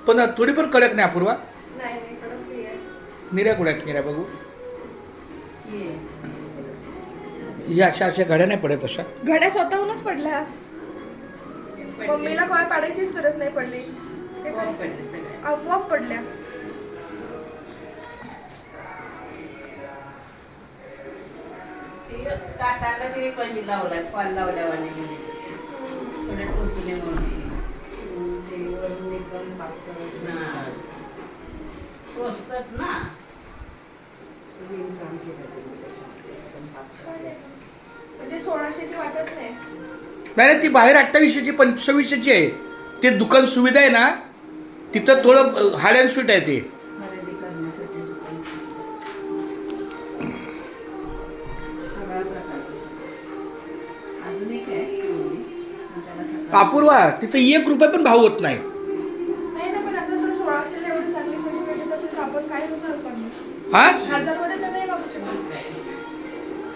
पण थोडी पण कडक नाही अपूर्वा. नाही नाही कडक नाही आहे. निऱ्या कुड्यात निऱ्या बघू. ह्या अशा घड्या नाही पडत अशा. घड्या स्वतःहूनच पडल्या. मम्मीला कॉल पाडायचीच गरज नाही पडली. ते काय? आपोआप पडल्या. काटांना तरी पहिली लावलाय पाल लावल्यावाने थोडे टोचले म्हणून ते वरून एकदम टोचतात ना. म्हणजे 1600ची वाटत नाही. नाही ती बाहेर 2800ची 2500ची आहे. ते दुकान सुविधा आहे ना तिथं थोडं हार्ड अँड स्वीट आहे ते. खरेदी करण्यासाठी सगळ्या प्रकारचे अजून एक आहे अपूर्वा तिथं 1 रुपया पण भाव होत नाही. नाही ना पण आता जर 1600ला एवढी चांगली साडी भेटत असेल तर आपण काय होणार कमी. हा 1000 मध्ये तर नाही मागू शकत.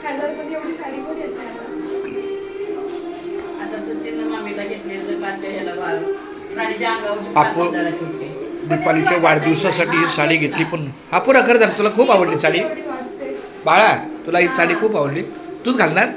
1000 मध्ये एवढी साडी पण येत नाही आता. आता सचिन मामीला घेतलेलं पाचच्या ह्याला राणीच्या अंगावरची आपण 5000ची होती. दीपालीच्या वाढदिवसासाठी ही साडी घेतली. पण अपूर्वा खरं सांग तुला खूप आवडली साडी. एवढी वाटते. बाळा तुला ही साडी खूप आवडली. तूच घालणार.